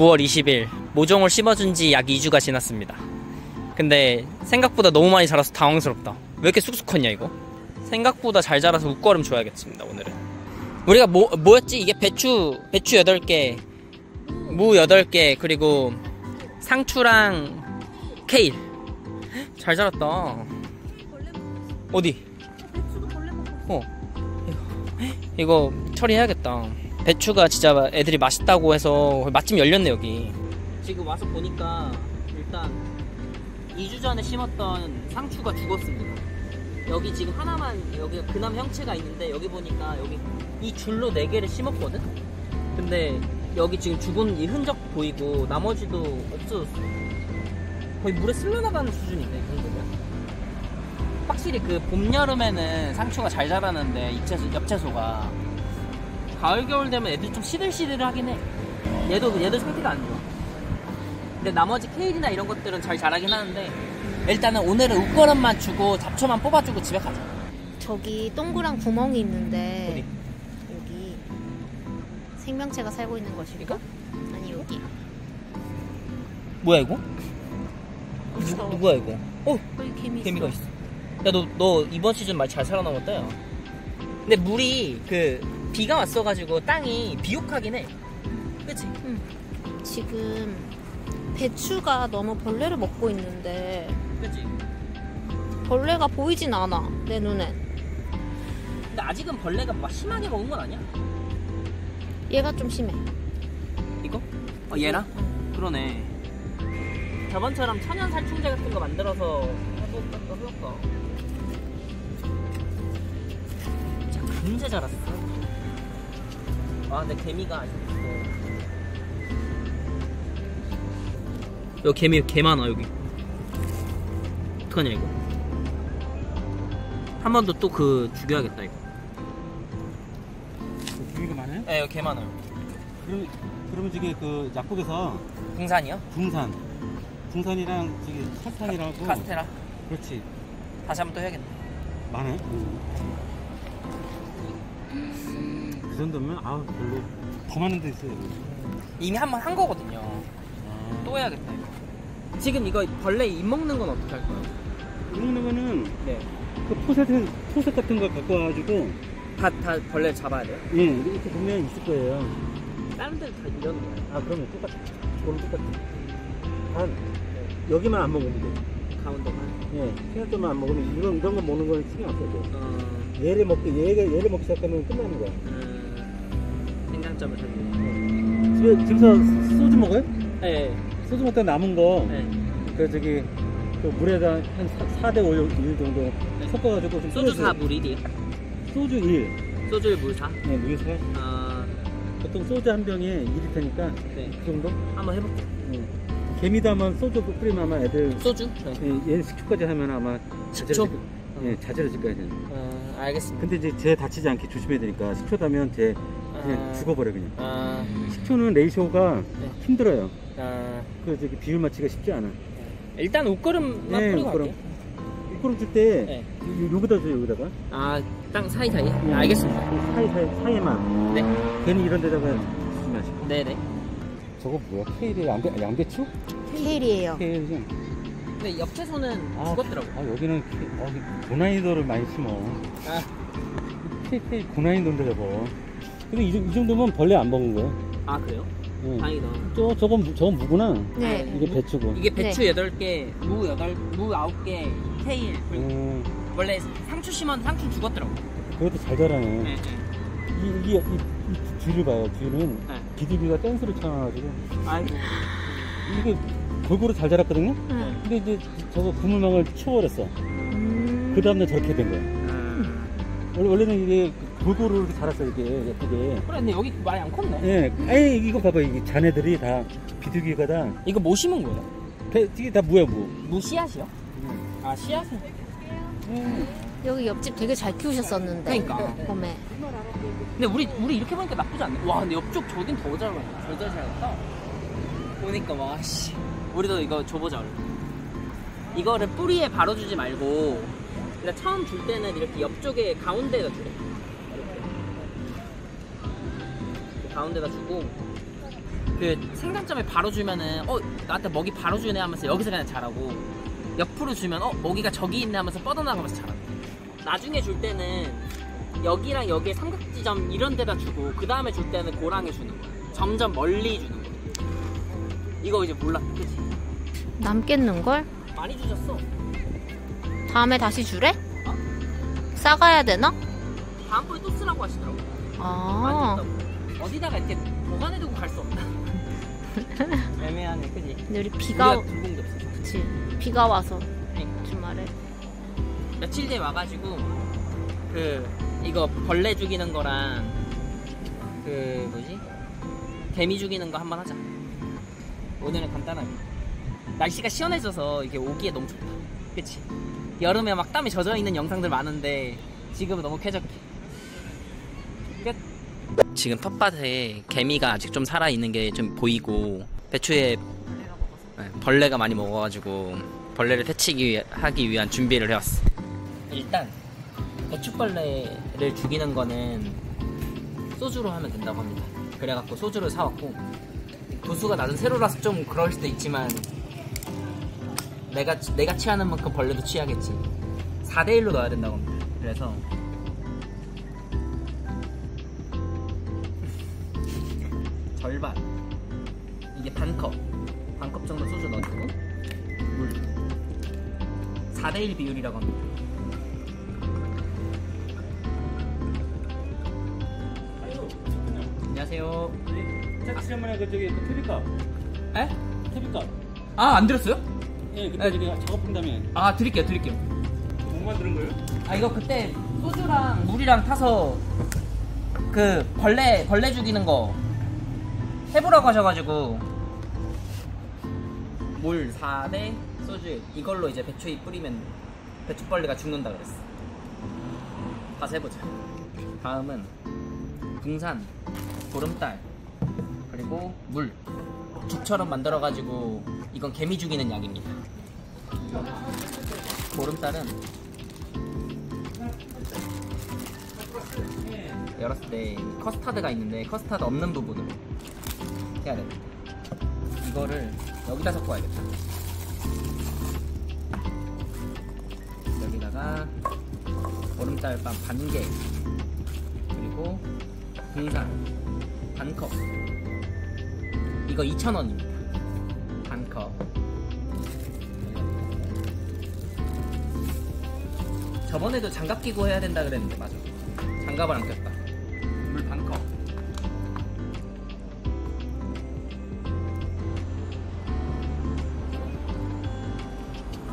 9월 20일 모종을 심어준 지 약 2주가 지났습니다. 근데 생각보다 너무 많이 자라서 당황스럽다. 왜 이렇게 쑥쑥 컸냐 이거? 생각보다 잘 자라서 웃거름 줘야겠습니다. 오늘은 우리가 뭐였지? 이게 배추 8개, 무 8개, 그리고 상추랑 케일. 잘 자랐다. 어디? 이거 처리해야겠다. 배추가 진짜 애들이 맛있다고 해서 맛집 열렸네 여기. 지금 와서 보니까 일단 2주 전에 심었던 상추가 죽었습니다. 여기 지금 하나만, 여기 그남 형체가 있는데 여기 보니까 여기 이 줄로 4개를 심었거든? 근데 여기 지금 죽은 이 흔적 보이고 나머지도 없어졌어. 거의 물에 쓸려나가는 수준인데 이 정도면. 확실히 그 봄, 여름에는 상추가 잘 자라는데 엽채소가 가을, 겨울 되면 애들이 좀 시들시들하긴 해. 얘도 상태가 안 좋아. 근데 나머지 케일이나 이런 것들은 잘 자라긴 하는데 일단은 오늘은 웃거름만 주고 잡초만 뽑아주고 집에 가자. 저기 동그란 구멍이 있는데 어디? 여기 생명체가 살고 있는 것일까? 이거? 아니 여기. 뭐야 이거? 누구야 이거? 여기 개미가 있어. 야 너 이번 시즌 말 잘 살아남았다 야. 근데 물이 비가 왔어가지고 땅이 비옥하긴 해. 그치? 응. 지금 배추가 너무 벌레를 먹고 있는데 그치? 벌레가 보이진 않아 내 눈엔. 근데 아직은 벌레가 막 심하게 먹은 건 아니야? 얘가 좀 심해. 이거? 얘랑? 응. 그러네. 저번처럼 천연 살충제 같은 거 만들어서 해볼까? 진짜 금세 자랐어. 아 근데 개미가 아직 있어. 여기 개미 개 많아 여기. 어떡하냐 이거. 한 번 더 또 죽여야겠다 이거. 개미가 많아요? 네 여기 개 많아요. 그러면 저기 약국에서 등산이요? 붕산이랑 저기 설탕이라고 카스테라. 그렇지. 다시 한번 또 해야겠네. 많아요? 그 정도면 별로 더 많은 데 있어요. 이미 한 번 한 거거든요. 또 해야겠다 이거. 지금 이거 벌레 입 먹는 건 어떻게 할 거예요? 먹는 거는 네. 그 포셋 같은 거 갖고 와가지고 다 벌레 잡아야 돼요? 예, 이렇게 보면 있을 거예요. 다른 데는 다 이런 거예요? 그러면 똑같아. 그럼 똑같아. 여기만 안 먹으면 돼. 가운데만? 예, 생각도만 안 먹으면 이런 거 먹는 거는 신경 안 써도 돼. 얘를 얘를 먹기 시작하면 끝나는 거야. 생장점을 살리고. 집에서 소주 먹어요? 네. 소주 먹다 남은 거 네. 그 물에다 한 4대 5 정도 섞어가지고 좀 소주 끓여줘요. 4, 물 1이? 소주 1. 소주에 물 4? 네, 물 4. 보통 소주 한 병에 2리터니까 네. 그 정도? 한번 해볼게요. 개미도 하면 소주 끓이면 아마 애들 소주? 네. 얘는 식초까지 하면 아마 식초? 자제해질 거야. 알겠습니다. 근데 이제 쟤 다치지 않게 조심해야 되니까 식초다면 쟤 그냥 죽어버려 그냥. 식초는 레이쇼가 힘들어요. 비율 맞추기가 쉽지 않아. 일단 옷걸음만 뿌리고 갈게요. 옷걸음 줄 때 여기다 줘요. 여기다가. 땅 사이사이? 알겠습니다. 사이에만. 네. 괜히 이런 데다가 조심하시고. 네네. 저거 뭐야? 케일이 양배추? 케일이에요. 케일이죠. 근데 엽채소는 죽었더라고요. 여기는 고난이도를 많이 심어. 케일 고난이도인데 저거. 근데 이 정도면 벌레 안 먹은 거야. 그래요? 네. 다행이다. 저건 무구나. 네. 이게 배추고. 이게 배추 8개, 무 9개, 케일. 원래 상추 심었는데 상추 죽었더라고. 그래도 잘 자라네. 네. 이 뒤를 봐요. 뒤는 비둘기가 댄스를 쳐놔가지고. 아이고. 이게 골고루 잘 자랐거든요. 네. 근데 이제 저거 그물망을 치워버렸어. 그 다음날 저렇게 된 거야. 원래는 이게 골고루 이렇게 자랐어 이렇게 예쁘게. 그래, 근데 여기 많이 안 컸네. 예. 아니 이거 봐봐. 이게 자네들이 다 비둘기가 다. 이거 뭐 심은 거예요? 이게 다 무야 무. 무 씨앗이요? 씨앗은. 여기 옆집 되게 잘 키우셨었는데. 그러니까. 봄에. 근데 우리 이렇게 보니까 나쁘지 않네. 와, 근데 옆쪽 저긴 더 잘 자랐다. 보니까 와, 씨. 우리도 이거 줘보자. 얼른. 이거를 뿌리에 바로 주지 말고 일단 처음 줄 때는 이렇게 옆쪽에 가운데에다 주래. 이렇게 가운데다 주고 그 생장점에 바로 주면은 나한테 먹이 바로 주네 하면서 여기서 그냥 자라고, 옆으로 주면 먹이가 저기 있네 하면서 뻗어나가면서 자란다. 나중에 줄 때는 여기랑 여기에 삼각지점 이런 데다 주고, 그 다음에 줄 때는 고랑에 주는 거야. 점점 멀리 주는 거야. 이거 이제 몰라, 그치? 남겠는걸? 많이 주셨어. 다음에 다시 주래? 싸가야 되나? 다음번에 또 쓰라고 하시더라고. 아. 많이 줬다고. 어디다가 이렇게 보관해두고 갈 수 없나? 애매하네, 그지? 근데 우리 비가 공도 없어. 그치. 비가 와서 그러니까. 주말에. 며칠 뒤에 와가지고 이거 벌레 죽이는 거랑 개미 죽이는 거 한번 하자. 오늘은 간단하게. 날씨가 시원해져서 이게 오기에 너무 좋다. 그치? 여름에 막 땀이 젖어있는 영상들 많은데 지금은 너무 쾌적해. 끝. 지금 텃밭에 개미가 아직 좀 살아있는 게 좀 보이고, 배추에 벌레가 많이 먹어가지고 벌레를 퇴치하기 위한 준비를 해왔어. 일단 배추벌레를 죽이는 거는 소주로 하면 된다고 합니다. 그래갖고 소주를 사왔고, 도수가 낮은 세로라서 좀 그럴 수도 있지만 내가 취하는 만큼 벌레도 취하겠지. 4대1로 넣어야 된다고 합니다. 그래서 절반, 이게 반컵 정도 소주 넣어주고, 물 4대1 비율이라고 합니다. 안녕하세요. 짝지 한번 그 퇴비값. 에? 퇴비값. 아, 안 들었어요? 예, 그때 저기 작업한다며. 아, 드릴게요. 못 만드는 거예요? 아, 이거 그때 소주랑 물이랑 타서 그 벌레 죽이는 거 해보라고 하셔가지고, 물 4대 소주 이걸로 이제 배추에 뿌리면 배추벌레가 죽는다 그랬어. 가서 해보자. 다음은 붕산, 보름달, 그리고 물, 죽처럼 만들어가지고, 이건 개미 죽이는 약입니다. 보름달은 열었을 때 커스타드가 있는데, 커스타드 없는 부분으로 해야 됩니다. 이거를 여기다 섞어야겠다. 여기다가 보름달빵 반개, 그리고 붕산 반컵. 이거 2,000원입니다. 반컵. 저번에도 장갑 끼고 해야 된다 그랬는데, 맞아. 장갑을 안 꼈다. 물 반컵.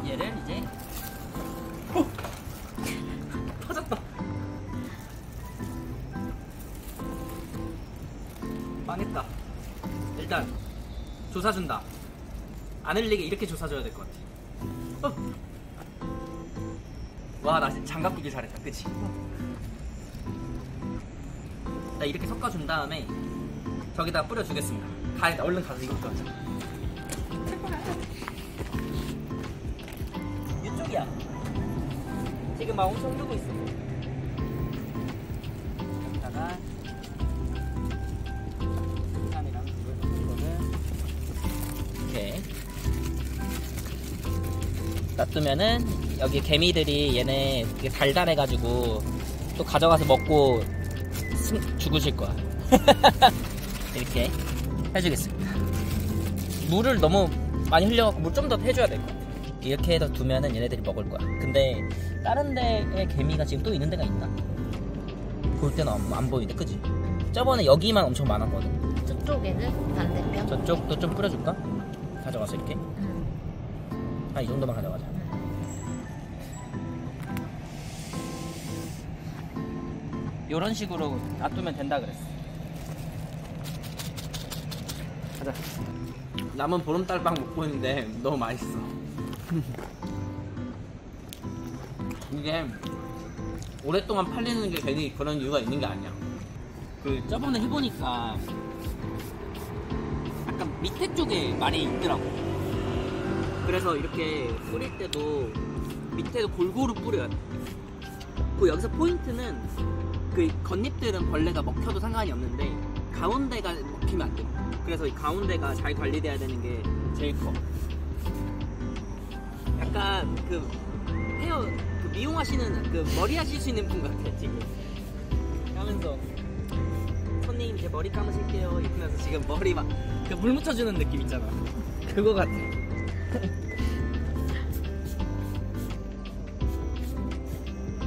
얘를 이제 터졌다. 망했다. 일단 조사준다. 안 흘리게 이렇게 조사줘야 될 것 같아. 와, 나 진짜 장갑 끼길 잘했다. 그치? 나 이렇게 섞어준 다음에 저기다 뿌려주겠습니다. 얼른 가서 이것도 하자. 이쪽이야. 지금 막 엄청 흐르고 있어. 여기다가 쌀이랑 이거를 이렇게 놔두면은, 여기 개미들이 얘네 되게 달달해가지고 또 가져가서 먹고 죽으실 거야. 이렇게 해주겠습니다. 물을 너무 많이 흘려갖고 물 좀 더 해줘야 될 것 같아. 이렇게 해서 두면은 얘네들이 먹을 거야. 근데 다른 데에 개미가 지금 또 있는 데가 있나? 볼 때는 안 보이는데, 그치? 저번에 여기만 엄청 많았거든. 저쪽에는 반대편. 저쪽도 좀 뿌려줄까? 가져가서 이렇게. 한 이 정도만 가져가자. 요런 식으로 놔두면 된다 그랬어. 가자. 남은 보름달빵 먹고 있는데 너무 맛있어. 이게 오랫동안 팔리는 게 괜히 그런 이유가 있는 게 아니야. 저번에 해보니까 약간 밑에 쪽에 많이 있더라고. 그래서 이렇게 뿌릴 때도 밑에도 골고루 뿌려야 돼. 여기서 포인트는 그 겉잎들은 벌레가 먹혀도 상관이 없는데 가운데가 먹히면 안 돼. 그래서 이 가운데가 잘 관리돼야 되는 게 제일 커. 약간 그 헤어 그 미용하시는 그 머리 하실 수 있는 분 같아 지금. 하면서 손님 제 머리 감으실게요 이러면서 지금 머리 막 그 물 묻혀주는 느낌 있잖아. 그거 같아.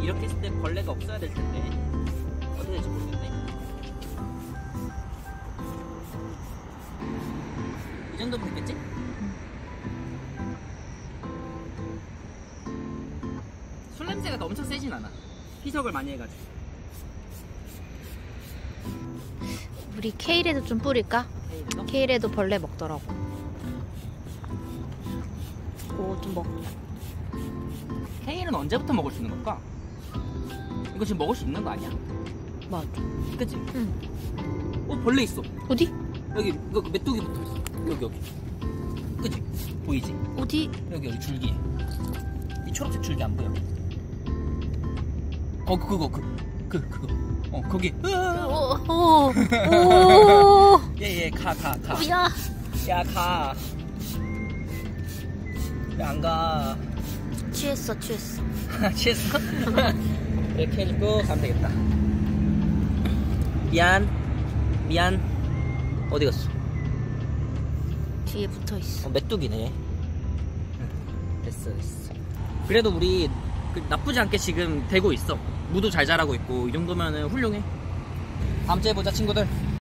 이렇게 했을 때 벌레가 없어야 될 텐데 어떻게 될지 모르겠네. 이 정도면 됐겠지? 술 냄새가 엄청 세진 않아. 희석을 많이 해가지고. 우리 케일에도 좀 뿌릴까? 케일에도? 케일에도 벌레 먹더라고. 오, 좀 먹. 케일은 언제부터 먹을 수 있는 걸까? 이거 지금 먹을 수 있는 거 아니야? 맞아. 그치? 응. 벌레 있어. 어디? 여기 이거 메뚜기 붙어 있어. 여기. 그치? 보이지? 어디? 여기 줄기. 이 초록색 줄기 안 보여? 그거. 거기. 오. 얘 가. 야. 야 가. 왜 안 가? 취했어. 취했어? 이렇게 해주고 가면 되겠다. 미안. 어디 갔어? 뒤에 붙어 있어. 메뚜기네. 됐어. 그래도 우리 나쁘지 않게 지금 되고 있어. 무도 잘 자라고 있고 이 정도면은 훌륭해. 다음 주에 보자 친구들.